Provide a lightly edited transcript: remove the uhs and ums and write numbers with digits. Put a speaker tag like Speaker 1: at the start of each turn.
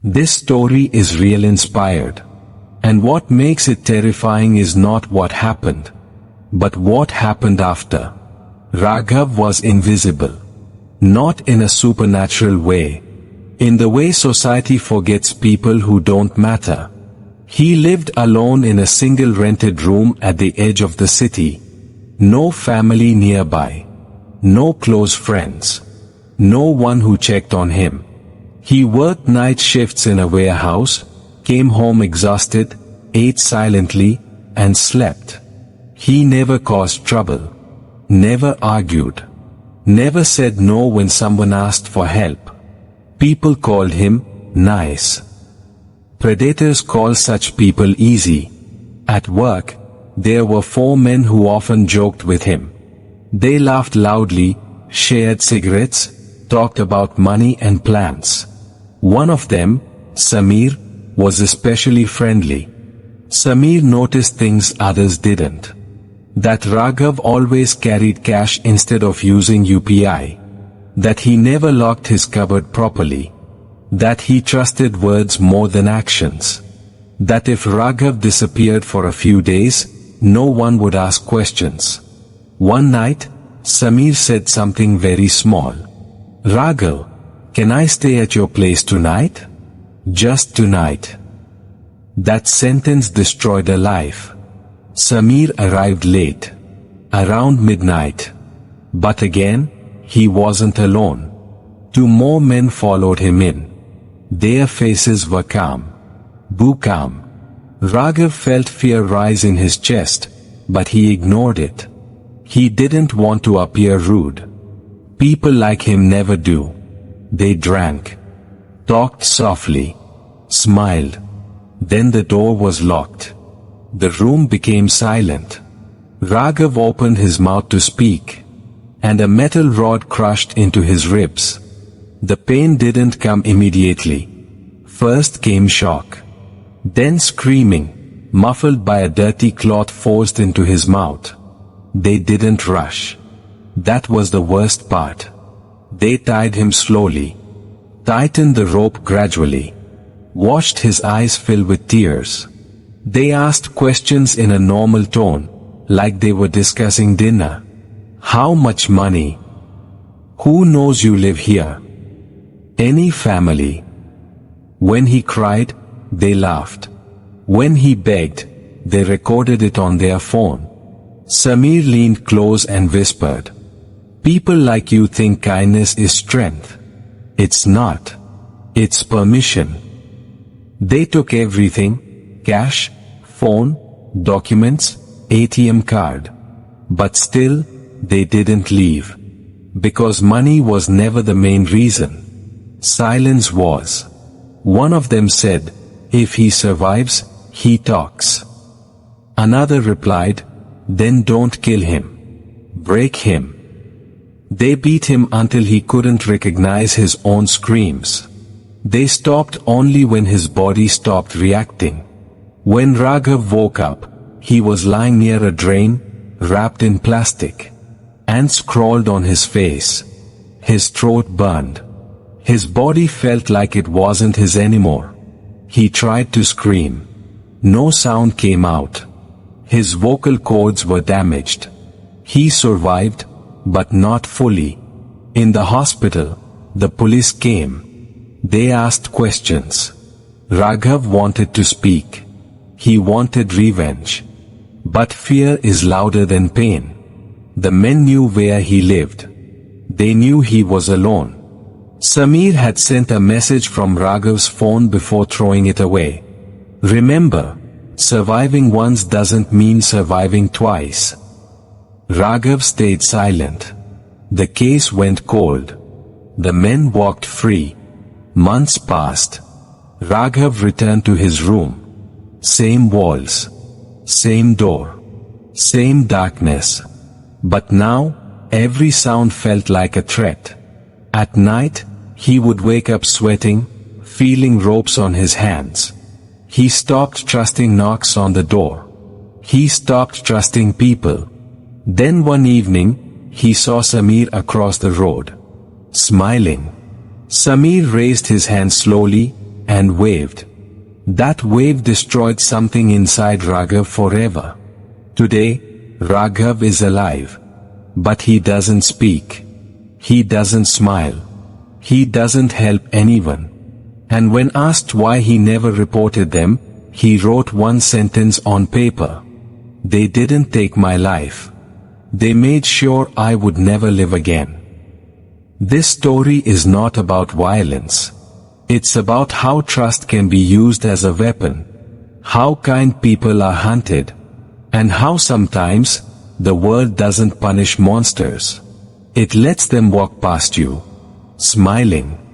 Speaker 1: This story is real inspired. And what makes it terrifying is not what happened, but what happened after. Raghav was invisible. Not in a supernatural way. In the way society forgets people who don't matter. He lived alone in a single rented room at the edge of the city. No family nearby. No close friends. No one who checked on him. He worked night shifts in a warehouse, came home exhausted, ate silently, and slept. He never caused trouble. Never argued. Never said no when someone asked for help. People called him nice. Predators call such people easy. At work, there were 4 men who often joked with him. They laughed loudly, shared cigarettes, talked about money and plans. One of them, Samir, was especially friendly. Samir noticed things others didn't. That Raghav always carried cash instead of using UPI. That he never locked his cupboard properly. That he trusted words more than actions. That if Raghav disappeared for a few days, no one would ask questions. One night, Samir said something very small. "Raghav, can I stay at your place tonight? Just tonight." That sentence destroyed a life. Samir arrived late. Around midnight. But again, he wasn't alone. 2 more men followed him in. Their faces were calm. Calm. Raghav felt fear rise in his chest, but he ignored it. He didn't want to appear rude. People like him never do. They drank. Talked softly. Smiled. Then the door was locked. The room became silent. Raghav opened his mouth to speak. And a metal rod crushed into his ribs. The pain didn't come immediately. First came shock. Then screaming, muffled by a dirty cloth forced into his mouth. They didn't rush. That was the worst part. They tied him slowly. Tightened the rope gradually. Watched his eyes fill with tears. They asked questions in a normal tone, like they were discussing dinner. How much money? Who knows you live here? Any family? When he cried, they laughed. When he begged, they recorded it on their phone. Samir leaned close and whispered, "People like you think kindness is strength. It's not. It's permission." They took everything, cash, phone, documents, ATM card. But still, they didn't leave. Because money was never the main reason. Silence was. One of them said, "If he survives, he talks." Another replied, "Then don't kill him. Break him." They beat him until he couldn't recognize his own screams. They stopped only when his body stopped reacting. When Raghav woke up, he was lying near a drain, wrapped in plastic. Ants crawled on his face. His throat burned. His body felt like it wasn't his anymore. He tried to scream. No sound came out. His vocal cords were damaged. He survived, but not fully. In the hospital, the police came. They asked questions. Raghav wanted to speak. He wanted revenge. But fear is louder than pain. The men knew where he lived. They knew he was alone. Samir had sent a message from Raghav's phone before throwing it away. "Remember, surviving once doesn't mean surviving twice." Raghav stayed silent. The case went cold. The men walked free. Months passed. Raghav returned to his room. Same walls. Same door. Same darkness. But now, every sound felt like a threat. At night, he would wake up sweating, feeling ropes on his hands. He stopped trusting knocks on the door. He stopped trusting people. Then one evening, he saw Samir across the road. Smiling. Samir raised his hand slowly, and waved. That wave destroyed something inside Raghav forever. Today, Raghav is alive. But he doesn't speak. He doesn't smile. He doesn't help anyone. And when asked why he never reported them, he wrote one sentence on paper. They didn't take my life. They made sure I would never live again. This story is not about violence. It's about how trust can be used as a weapon, how kind people are hunted, and how sometimes the world doesn't punish monsters. It lets them walk past you, smiling.